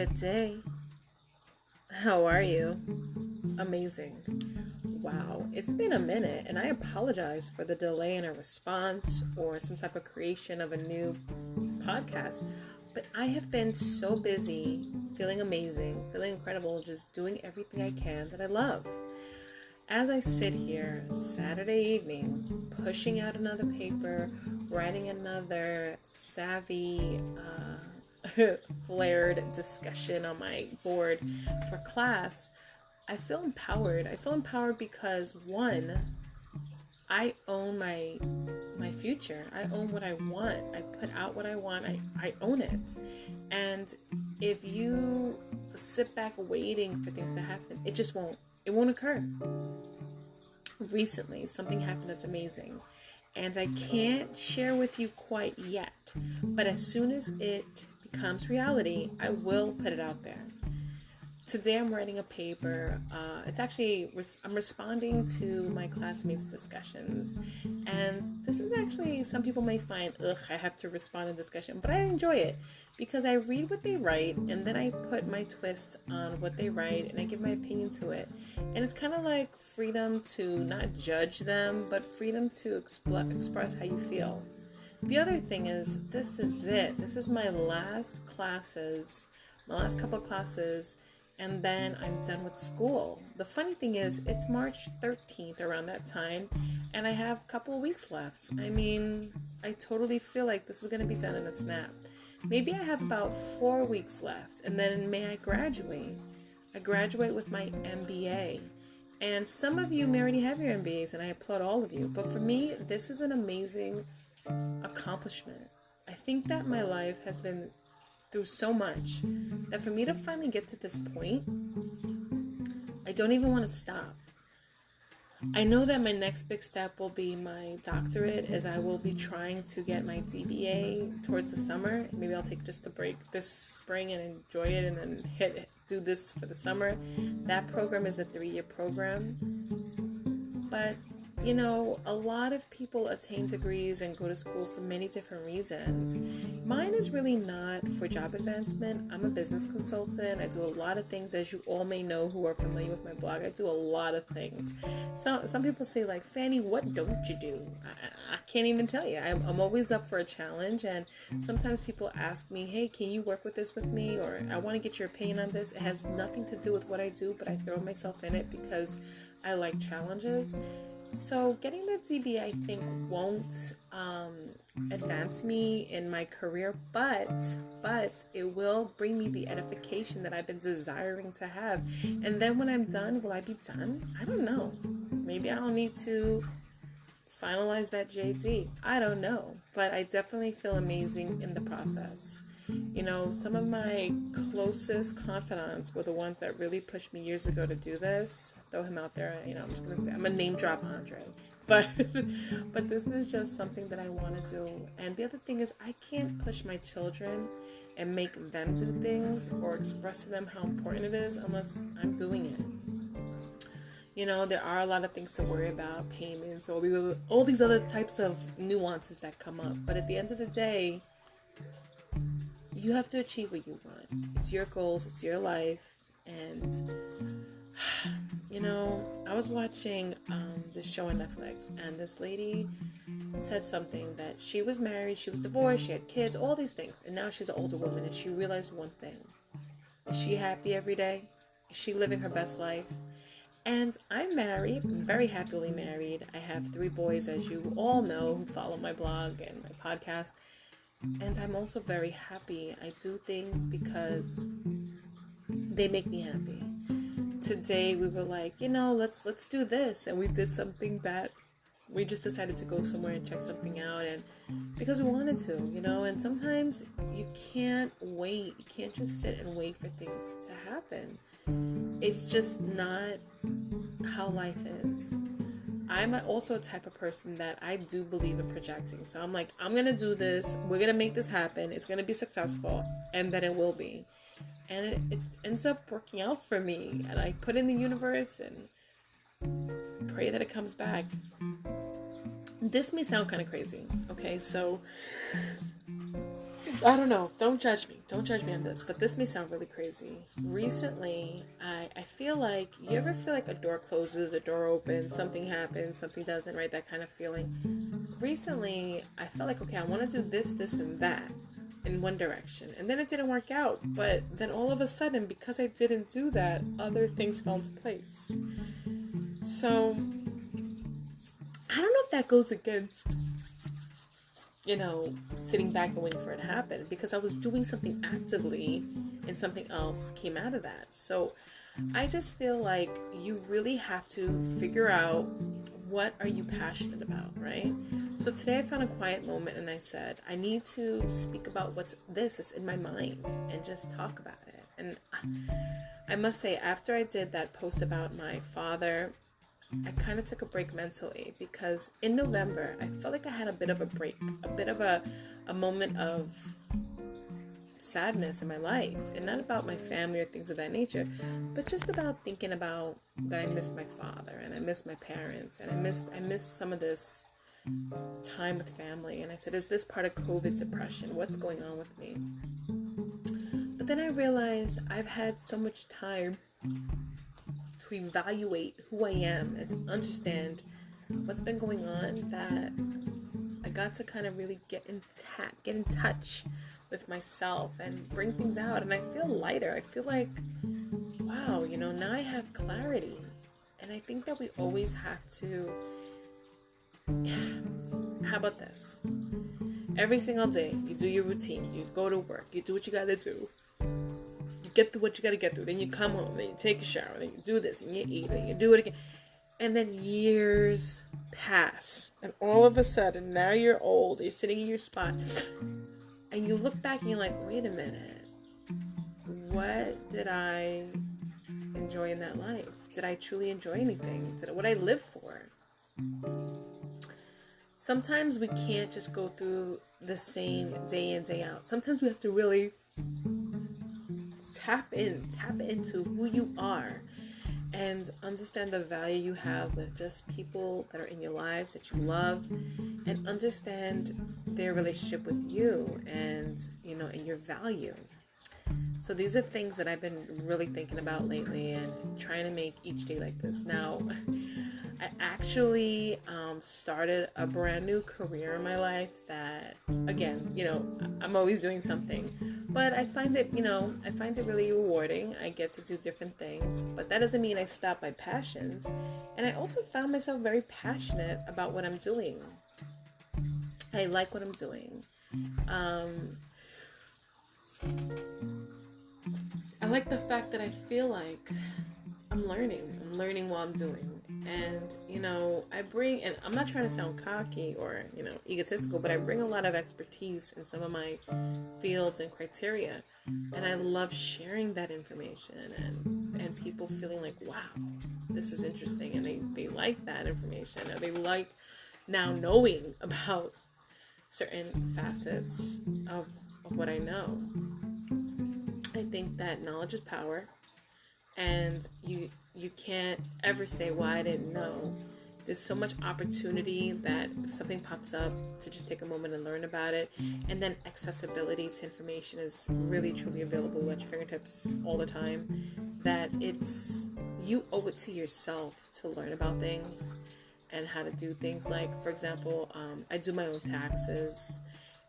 Good day. How are you? Amazing. Wow, it's been a minute, and I apologize for the delay in a response or some type of creation of a new podcast. But I have been so busy, feeling amazing, feeling incredible, just doing everything I can that I love. As I sit here Saturday evening, pushing out another paper, writing another savvy, flared discussion on my board for class, I feel empowered. I feel empowered because one, I own my future. I own what I want. I put out what I want. I own it. And if you sit back waiting for things to happen, it won't occur. Recently, something happened that's amazing. And I can't share with you quite yet. But as soon as it becomes reality, I will put it out there. Today I'm writing a paper. I'm responding to my classmates' discussions. And this is actually, some people may find, I have to respond in discussion. But I enjoy it because I read what they write and then I put my twist on what they write and I give my opinion to it. And it's kind of like freedom to not judge them, but freedom to express how you feel. The other thing is, this is it. This is my last couple classes, and then I'm done with school. The funny thing is, it's March 13th around that time, and I have a couple of weeks left. I mean, I totally feel like this is going to be done in a snap. Maybe I have about 4 weeks left, and then in May I graduate. I graduate with my MBA. And some of you may already have your MBAs, and I applaud all of you. But for me, this is an amazing accomplishment. I think that my life has been through so much that for me to finally get to this point, I don't even want to stop. I know that my next big step will be my doctorate, as I will be trying to get my DBA towards the summer. Maybe I'll take just a break this spring and enjoy it and then do this for the summer. That program is a 3-year program. But you know, a lot of people attain degrees and go to school for many different reasons. Mine is really not for job advancement. I'm a business consultant. I do a lot of things, as you all may know who are familiar with my blog. I do a lot of things. So some people say, like, Fanny, what don't you do? I can't even tell you. I'm always up for a challenge, and sometimes people ask me, hey, can you work with this with me? Or I want to get your opinion on this. It has nothing to do with what I do, but I throw myself in it because I like challenges. So getting that DBA, I think, won't advance me in my career, but it will bring me the edification that I've been desiring to have. And then when I'm done, will I be done? I don't know. Maybe I'll need to finalize that JD. I don't know. But I definitely feel amazing in the process. You know, some of my closest confidants were the ones that really pushed me years ago to do this. Throw him out there, I'm just going to say, I'm going to name drop Andre. But this is just something that I want to do. And the other thing is, I can't push my children and make them do things or express to them how important it is unless I'm doing it. You know, there are a lot of things to worry about, payments, all these other types of nuances that come up. But at the end of the day, you have to achieve what you want. It's your goals, it's your life. And, you know, I was watching this show on Netflix, and this lady said something that she was married, she was divorced, she had kids, all these things. And now she's an older woman, and she realized one thing. Is she happy every day? Is she living her best life? And I'm married, I'm very happily married. I have 3 boys, as you all know, who follow my blog and my podcast. And I'm also very happy. I do things because they make me happy. Today we were like, let's do this. And we did something that we just decided to go somewhere and check something out. And because we wanted to, and sometimes you can't wait. You can't just sit and wait for things to happen. It's just not how life is. I'm also a type of person that I do believe in projecting. So I'm like, I'm going to do this. We're going to make this happen. It's going to be successful. And then it will be. And it ends up working out for me. And I put in the universe and pray that it comes back. This may sound kind of crazy. Okay, so I don't know. Don't judge me. Don't judge me on this. But this may sound really crazy. Recently, I feel like, you ever feel like a door closes, a door opens, something happens, something doesn't, right? That kind of feeling. Recently, I felt like, okay, I want to do this, this, and that in one direction. And then it didn't work out. But then all of a sudden, because I didn't do that, other things fell into place. So, I don't know if that goes against, sitting back and waiting for it to happen, because I was doing something actively and something else came out of that. So I just feel like you really have to figure out, what are you passionate about, right? So today I found a quiet moment and I said, I need to speak about what's that's in my mind and just talk about it. And I must say, after I did that post about my father, I kind of took a break mentally, because in November, I felt like I had a bit of a break, a bit of a moment of sadness in my life, and not about my family or things of that nature, but just about thinking about that I missed my father and I missed my parents and I missed some of this time with family. And I said, is this part of COVID depression? What's going on with me? But then I realized I've had so much time to evaluate who I am and to understand what's been going on, that I got to kind of really get in touch with myself and bring things out. And I feel lighter. I feel like, wow, now I have clarity. And I think that we always have to, how about this? Every single day, you do your routine, you go to work, you do what you gotta do. Get through what you got to get through. Then you come home, then you take a shower, then you do this, and you eat, and you do it again. And then years pass. And all of a sudden, now you're old, you're sitting in your spot, and you look back and you're like, wait a minute. What did I enjoy in that life? Did I truly enjoy anything? What I live for? Sometimes we can't just go through the same day in, day out. Sometimes we have to really tap into who you are and understand the value you have with just people that are in your lives that you love, and understand their relationship with you and and your value. So these are things that I've been really thinking about lately and trying to make each day like this. Now, I actually started a brand new career in my life that, again, I'm always doing something, but I find it really rewarding. I get to do different things, but that doesn't mean I stop my passions. And I also found myself very passionate about what I'm doing. I like what I'm doing. I like the fact that I feel like I'm learning while I'm doing. And, I bring, and I'm not trying to sound cocky or, egotistical, but I bring a lot of expertise in some of my fields and criteria. And I love sharing that information and people feeling like, wow, this is interesting. And they like that information, or they like now knowing about certain facets of what I know. I think that knowledge is power, and you can't ever say, well, I didn't know. There's so much opportunity that if something pops up, to just take a moment and learn about it. And then accessibility to information is really truly available at your fingertips all the time, that you owe it to yourself to learn about things and how to do things. Like, for example, I do my own taxes,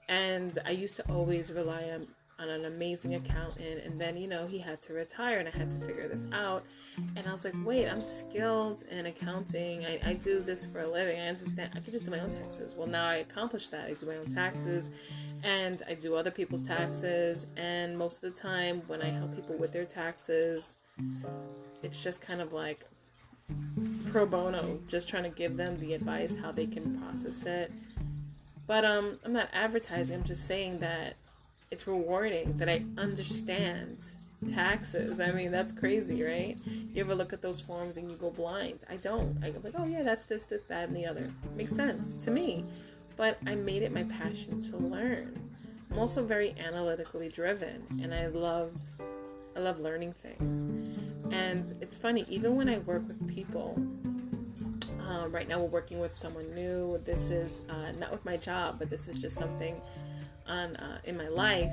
and I used to always rely on an amazing accountant, and then he had to retire and I had to figure this out. And I was like, wait, I'm skilled in accounting, I do this for a living, I understand, I could just do my own taxes. Well, now I accomplished that. I do my own taxes and I do other people's taxes, and most of the time when I help people with their taxes, it's just kind of like pro bono, just trying to give them the advice how they can process it. But I'm not advertising, I'm just saying that it's rewarding that I understand taxes. I mean, that's crazy, right? You ever look at those forms and you go blind? I don't. I go like, oh yeah, that's this, that, and the other. Makes sense to me. But I made it my passion to learn. I'm also very analytically driven, and I love learning things. And it's funny, even when I work with people, Right now we're working with someone new. This is not with my job, but this is just something on in my life.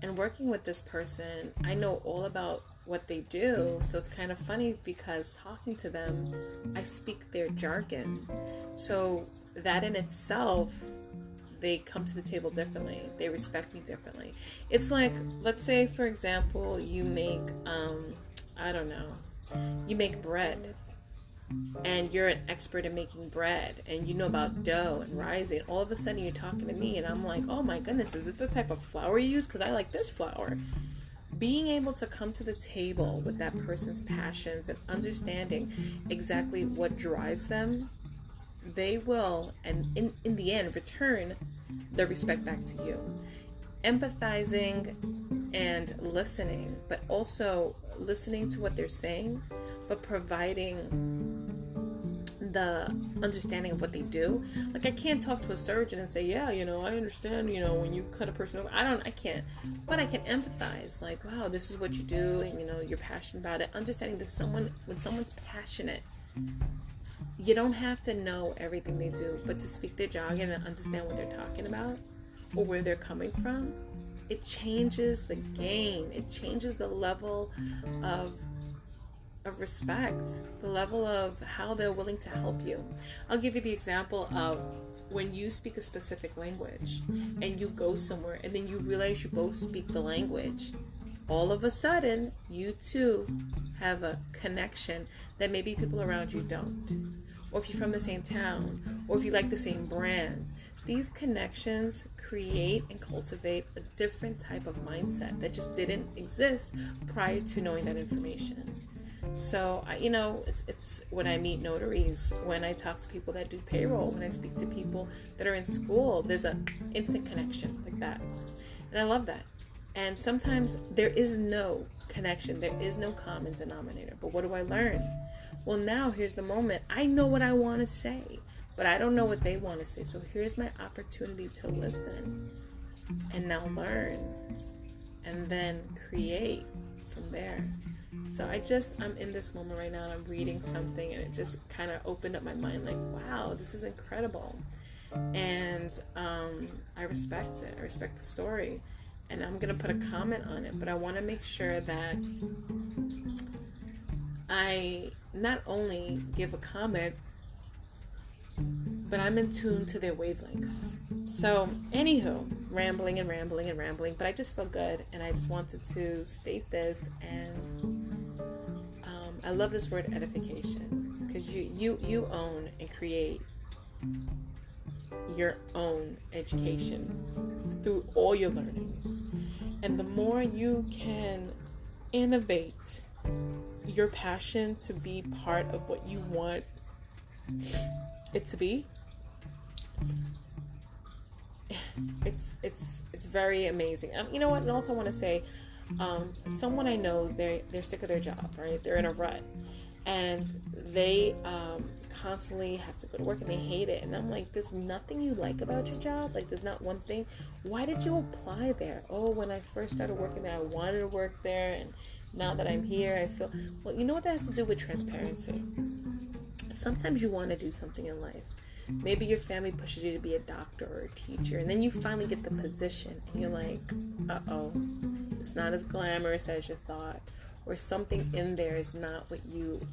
And working with this person, I know all about what they do. So it's kind of funny because talking to them, I speak their jargon. So that in itself, they come to the table differently. They respect me differently. It's like, let's say, for example, you make, I don't know, you make bread. And you're an expert in making bread, and you know about dough and rising. All of a sudden you're talking to me and I'm like, oh my goodness, is it this type of flour you use? Because I like this flour. Being able to come to the table with that person's passions and understanding exactly what drives them, they will, and in the end, return the respect back to you. Empathizing and listening, but also listening to what they're saying, but providing the understanding of what they do. Like, I can't talk to a surgeon and say, yeah, I understand, when you cut a person open. I can't. But I can empathize. Like, wow, this is what you do, and, you're passionate about it. Understanding that when someone's passionate, you don't have to know everything they do, but to speak their jargon and understand what they're talking about or where they're coming from, it changes the game. It changes the level of respect, the level of how they're willing to help you. I'll give you the example of when you speak a specific language and you go somewhere and then you realize you both speak the language. All of a sudden, you two have a connection that maybe people around you don't. Or if you're from the same town, or if you like the same brands. These connections create and cultivate a different type of mindset that just didn't exist prior to knowing that information. So, it's when I meet notaries, when I talk to people that do payroll, when I speak to people that are in school, there's an instant connection like that. And I love that. And sometimes there is no connection. There is no common denominator. But what do I learn? Well, now here's the moment. I know what I want to say, but I don't know what they want to say. So here's my opportunity to listen and now learn and then create from there. So I'm in this moment right now and I'm reading something and it just kind of opened up my mind like, wow, this is incredible. And I respect it. I respect the story. And I'm going to put a comment on it, but I want to make sure that I not only give a comment, but I'm in tune to their wavelength. So, anywho, rambling, but I just feel good, and I just wanted to state this, and I love this word edification, because you own and create your own education through all your learnings. And the more you can innovate your passion to be part of what you want it to be, it's very amazing. You know what? And also I want to say, someone I know, they're sick of their job, right? They're in a rut, and they constantly have to go to work and they hate it. And I'm like, there's nothing you like about your job? Like, there's not one thing? Why did you apply there? Oh, when I first started working there, I wanted to work there, and now that I'm here, I feel... Well, you know what that has to do with transparency? Sometimes you want to do something in life. Maybe your family pushes you to be a doctor or a teacher, and then you finally get the position, and you're like, uh-oh, it's not as glamorous as you thought, or something in there is not what you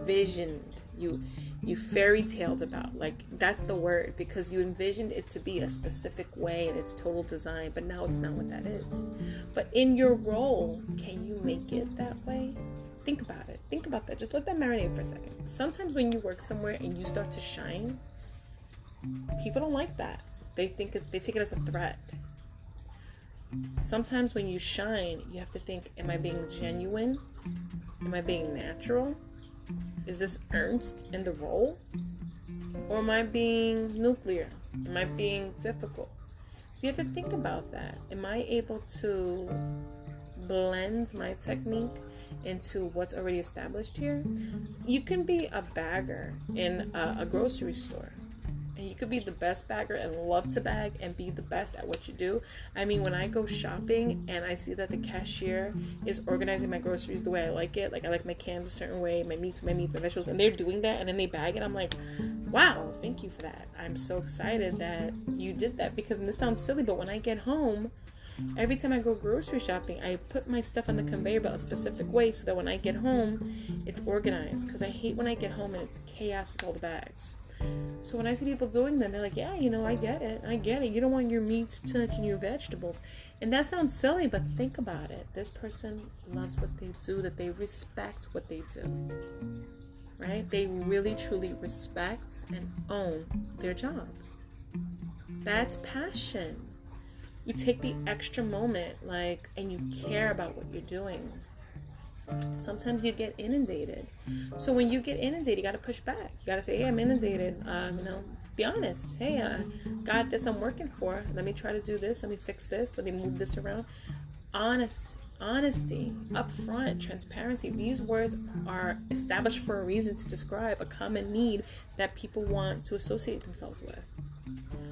visioned, you fairy taled about. Like, that's the word, because you envisioned it to be a specific way and its total design, but now it's not what that is. But in your role, can you make it that way? Think about it. Think about that. Just let that marinate for a second. Sometimes when you work somewhere and you start to shine, people don't like that. They take it as a threat. Sometimes when you shine, you have to think, am I being genuine? Am I being natural? Is this earnest in the role? Or am I being nuclear? Am I being difficult? So you have to think about that. Am I able to blend my technique into what's already established here? You can be a bagger in a grocery store, And you could be the best bagger and love to bag and be the best at what you do. I mean, when I go shopping and I see that the cashier is organizing my groceries the way I like it, like I like my cans a certain way, my meats, my vegetables, and they're doing that, and then they bag it, I'm like, wow, thank you for that. I'm so excited that you did that, because, and this sounds silly, but when I get home, every time I go grocery shopping, I put my stuff on the conveyor belt a specific way so that when I get home, it's organized, because I hate when I get home and it's chaos with all the bags. So when I see people doing that, they're like, yeah, I get it. You don't want your meat touching your vegetables. And that sounds silly, but think about it. This person loves what they do, that they respect what they do, right? They really, truly respect and own their job. That's passion. You take the extra moment, and you care about what you're doing. Sometimes you get inundated. So when you get inundated, you got to push back. You got to say, hey, I'm inundated. Be honest. Hey, got this I'm working for. Let me try to do this. Let me fix this. Let me move this around. Honesty, upfront, transparency. These words are established for a reason, to describe a common need that people want to associate themselves with.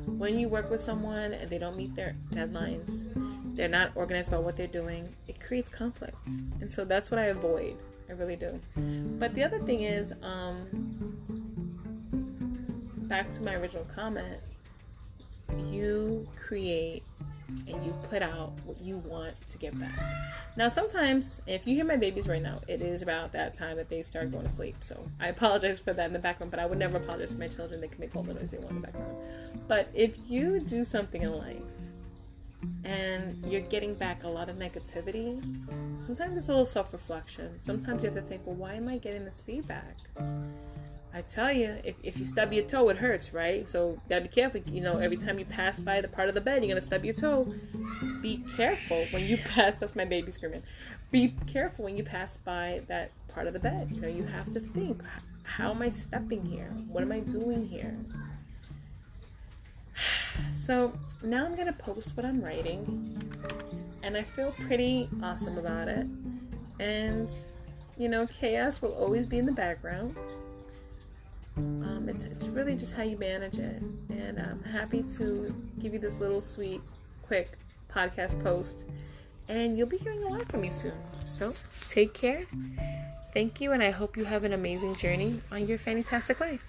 When you work with someone and they don't meet their deadlines, they're not organized about what they're doing, it creates conflict. And so that's what I avoid. I really do. But the other thing is, back to my original comment, you create and you put out what you want to get back. Now, sometimes, if you hear my babies right now, it is about that time that they start going to sleep. So I apologize for that in the background, but I would never apologize for my children. They can make all the noise they want in the background. But if you do something in life and you're getting back a lot of negativity, sometimes it's a little self-reflection. Sometimes you have to think, well, why am I getting this feedback? I tell you, if you stub your toe, it hurts, right? So you gotta be careful. Every time you pass by the part of the bed, you're gonna stub your toe. Be careful when you pass. That's my baby screaming. Be careful when you pass by that part of the bed. You have to think, how am I stepping here? What am I doing here? So now I'm gonna post what I'm writing, and I feel pretty awesome about it. And chaos will always be in the background. It's really just how you manage it. And I'm happy to give you this little sweet, quick podcast post. And you'll be hearing a lot from me soon. So take care. Thank you. And I hope you have an amazing journey on your Fannytastic life.